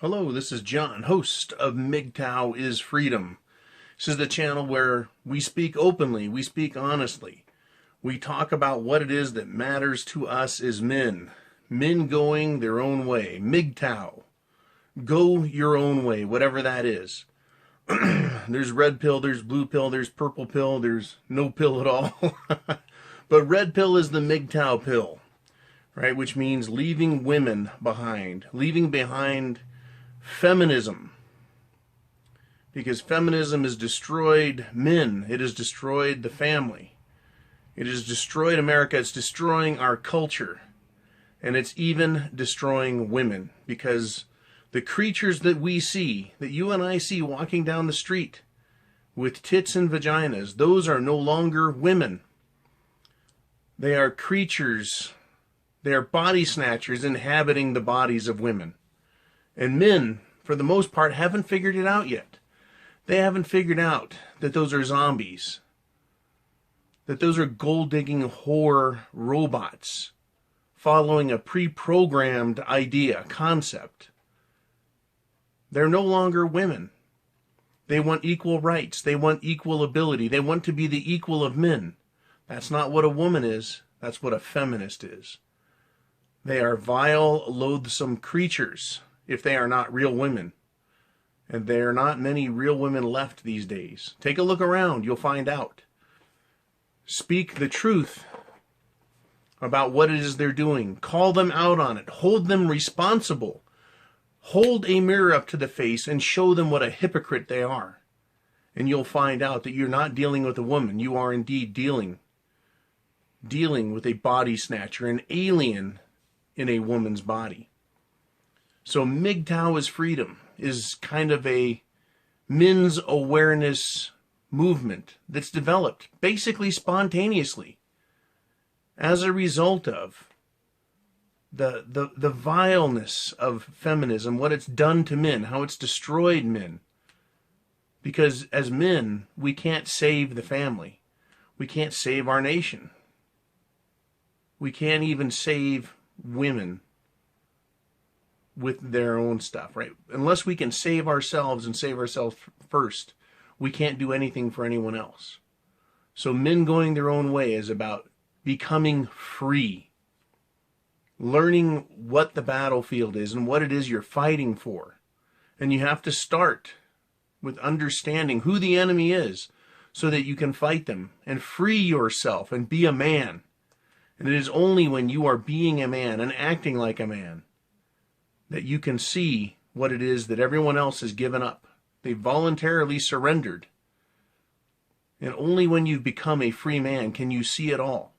Hello, this is John, host of Mgtow is Freedom. This is the channel where we speak openly, we speak honestly. We talk about what it is that matters to us as men. Men going their own way. Mgtow. Go your own way, whatever that is. There's red pill, there's blue pill, there's purple pill, there's no pill at all. But red pill is the Mgtow pill, right? Which means leaving women behind. Leaving behind feminism, because feminism has destroyed men. It has destroyed the family. It has destroyed America. It's destroying our culture, and it's even destroying women, because the creatures that we see, that you and I see walking down the street with tits and vaginas, those are no longer women. They are creatures. They are body snatchers inhabiting the bodies of women. And men, for the most part, haven't figured it out yet. They haven't figured out that those are zombies. That those are gold-digging whore robots following a pre-programmed idea, concept. They're no longer women. They want equal rights. They want equal ability. They want to be the equal of men. That's not what a woman is. That's what a feminist is. They are vile, loathsome creatures, if they are not real women. And there are not many real women left these days. Take a look around, you'll find out. Speak the truth about what it is they're doing. Call them out on it. Hold them responsible. Hold a mirror up to the face and show them what a hypocrite they are. And you'll find out that you're not dealing with a woman. You are indeed dealing with a body snatcher, an alien in a woman's body. So Mgtow is Freedom is kind of a men's awareness movement that's developed basically spontaneously as a result of the vileness of feminism, what it's done to men, how it's destroyed men. Because as men, we can't save the family. We can't save our nation. We can't even save women with their own stuff, right? Unless we can save ourselves and save ourselves first, we can't do anything for anyone else. So men going their own way is about becoming free, learning what the battlefield is and what it is you're fighting for. And you have to start with understanding who the enemy is so that you can fight them and free yourself and be a man. And it is only when you are being a man and acting like a man that you can see what it is that everyone else has given up. They voluntarily surrendered. And only when you've become a free man can you see it all.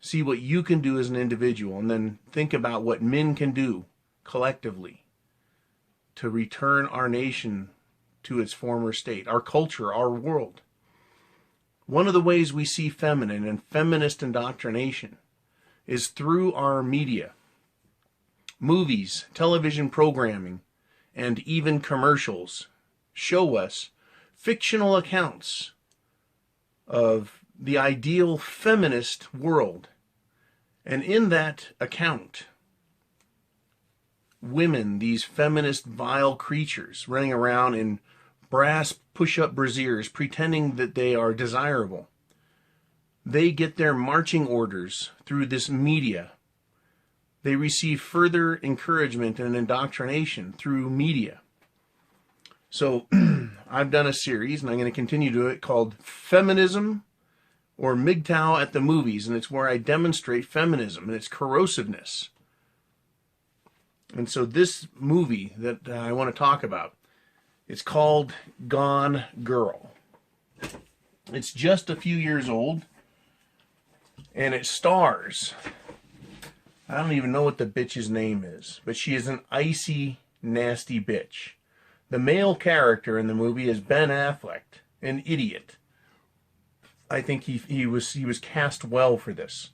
See what you can do as an individual, and then think about what men can do collectively to return our nation to its former state, our culture, our world. One of the ways we see feminine and feminist indoctrination is through our media. Movies, television programming, and even commercials show us fictional accounts of the ideal feminist world. And in that account, women, these feminist vile creatures running around in brass push-up brasiers pretending that they are desirable, they get their marching orders through this media. They receive further encouragement and indoctrination through media. So I've done a series, and I'm going to continue to do it, called Feminism or Mgtow at the Movies, and it's where I demonstrate feminism and its corrosiveness. And so this movie that I want to talk about, it's called Gone Girl. It's just a few years old, and it stars, I don't even know what the bitch's name is, but she is an icy, nasty bitch. The male character in the movie is Ben Affleck, an idiot. I think he was cast well for this.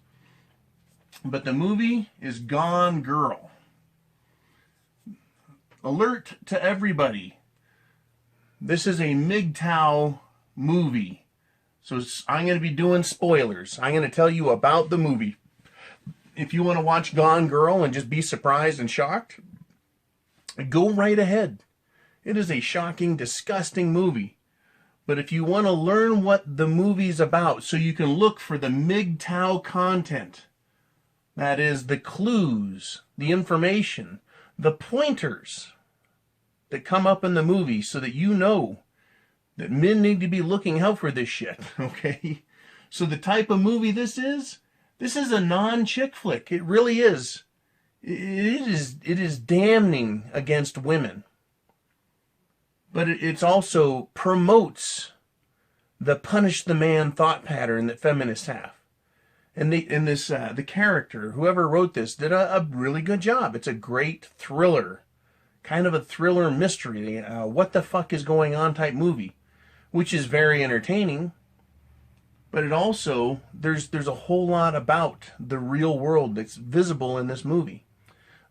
But the movie is Gone Girl. Alert to everybody. This is a Mgtow movie. So I'm going to be doing spoilers. I'm going to tell you about the movie. If you want to watch Gone Girl and just be surprised and shocked, Go right ahead. It is a shocking, disgusting movie. But if you want to learn what the movie's about, so you can look for the Mgtow content, that is, the clues, the information, the pointers that come up in the movie so that you know that men need to be looking out for this shit, okay? So the type of movie this is a non-chick flick. It really is. It is damning against women. But it also promotes the punish the man thought pattern that feminists have. And the character, whoever wrote this, did a really good job. It's a great thriller, kind of a thriller mystery, what the fuck is going on type movie, which is very entertaining. But it also, there's a whole lot about the real world that's visible in this movie.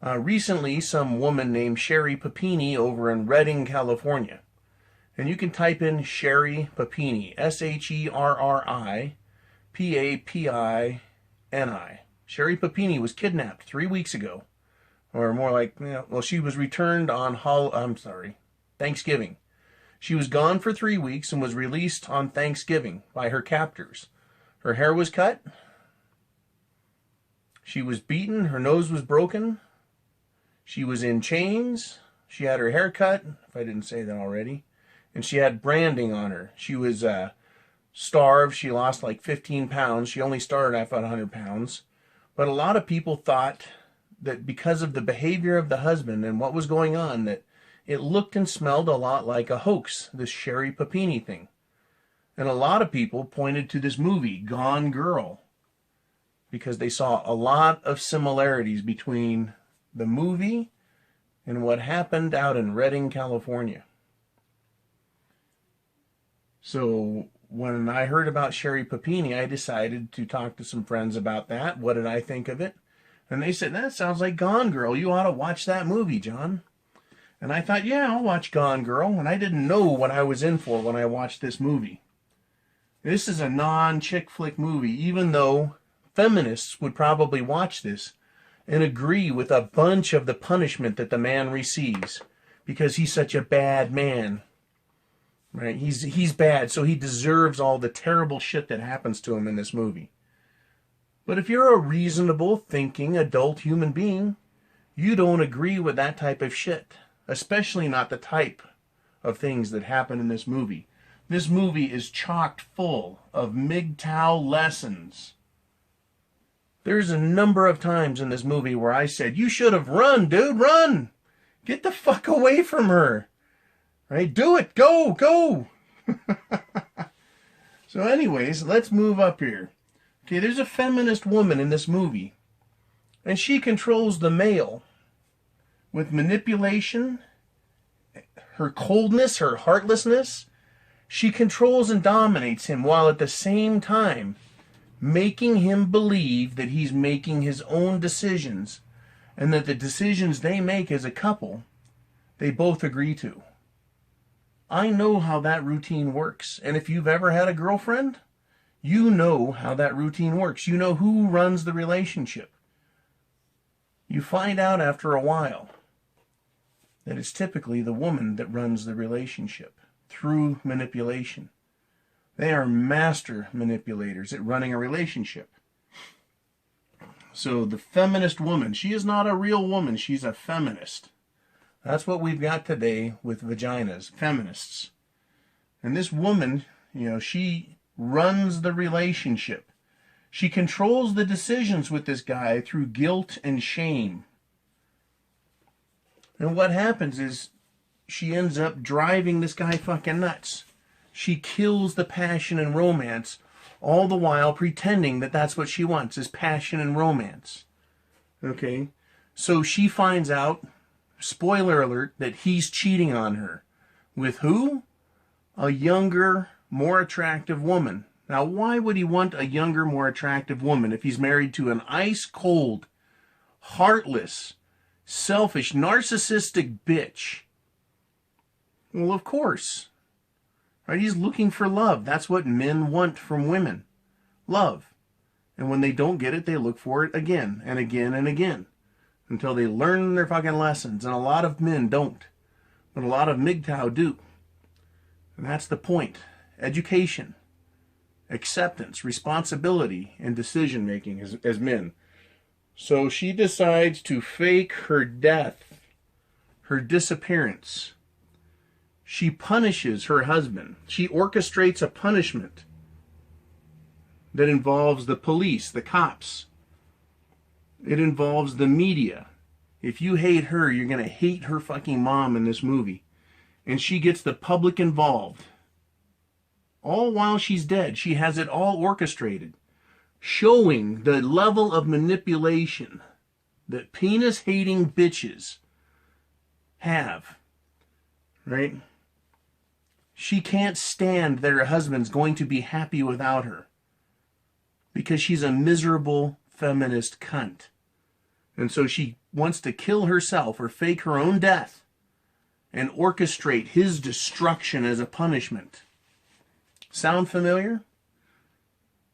Recently, some woman named Sherry Papini over in Redding, California. And you can type in Sherry Papini, Sherripapini. Sherry Papini was kidnapped 3 weeks ago. Or more like, well, she was returned on Thanksgiving. She was gone for 3 weeks and was released on Thanksgiving by her captors. Her hair was cut. She was beaten. Her nose was broken. She was in chains. She had her hair cut, if I didn't say that already. And she had branding on her. She was starved. She lost like 15 pounds. She only started at about 100 pounds. But a lot of people thought that because of the behavior of the husband and what was going on, that it looked and smelled a lot like a hoax, this Sherry Papini thing. And a lot of people pointed to this movie, Gone Girl, because they saw a lot of similarities between the movie and what happened out in Redding, California. So when I heard about Sherry Papini, I decided to talk to some friends about that. What did I think of it? And they said, that sounds like Gone Girl. You ought to watch that movie, John. And I thought, yeah, I'll watch Gone Girl. And I didn't know what I was in for when I watched this movie. This is a non-chick flick movie, even though feminists would probably watch this and agree with a bunch of the punishment that the man receives because he's such a bad man. Right? He's bad, so he deserves all the terrible shit that happens to him in this movie. But if you're a reasonable, thinking, adult human being, you don't agree with that type of shit. Especially not the type of things that happen in this movie. This movie is chocked full of Mgtow lessons. There's a number of times in this movie where I said, you should have run, dude, run! Get the fuck away from her! Right? Do it! Go! Go! So anyways, let's move up here. Okay, there's a feminist woman in this movie. And she controls the male with manipulation, her coldness, her heartlessness. She controls and dominates him while at the same time making him believe that he's making his own decisions and that the decisions they make as a couple, they both agree to. I know how that routine works. And if you've ever had a girlfriend, you know how that routine works. You know who runs the relationship. You find out after a while that it's typically the woman that runs the relationship through manipulation. They are master manipulators at running a relationship. So the feminist woman, she is not a real woman, she's a feminist. That's what we've got today with vaginas, feminists. And this woman, she runs the relationship. She controls the decisions with this guy through guilt and shame. And what happens is she ends up driving this guy fucking nuts. She kills the passion and romance, all the while pretending that that's what she wants, is passion and romance. Okay? So she finds out, spoiler alert, that he's cheating on her. With who? A younger, more attractive woman. Now, why would he want a younger, more attractive woman if he's married to an ice-cold, heartless, selfish, narcissistic bitch? Well, of course. Right? He's looking for love. That's what men want from women. Love. And when they don't get it, they look for it again and again and again. until they learn their fucking lessons. And a lot of men don't. But a lot of Mgtow do. And that's the point. Education, acceptance, responsibility, and decision making as men. So she decides to fake her death, her disappearance. She punishes her husband. She orchestrates a punishment that involves the police, the cops. It involves the media. If you hate her, you're going to hate her fucking mom in this movie. And she gets the public involved. All while she's dead. She has it all orchestrated. Showing the level of manipulation that penis-hating bitches have. Right? She can't stand that her husband's going to be happy without her. Because she's a miserable feminist cunt. And so she wants to kill herself or fake her own death and orchestrate his destruction as a punishment. Sound familiar?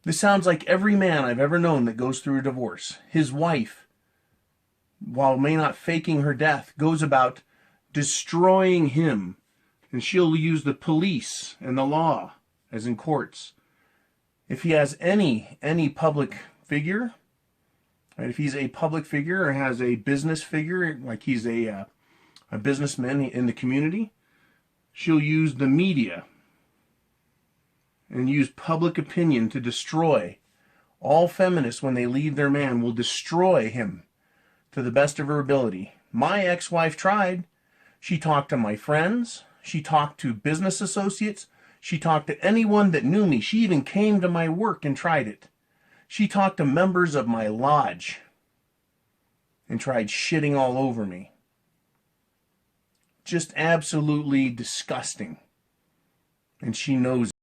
This sounds like every man I've ever known that goes through a divorce. His wife, while may not faking her death, goes about destroying him. And she'll use the police and the law, as in courts. If he has any public figure, right, if he's a public figure or has a business figure, like he's a businessman in the community, she'll use the media and use public opinion to destroy. All feminists, when they leave their man, will destroy him to the best of her ability. My ex-wife tried. She talked to my friends. She talked to business associates. She talked to anyone that knew me. She even came to my work and tried it. She talked to members of my lodge and tried shitting all over me. Just absolutely disgusting. And she knows it.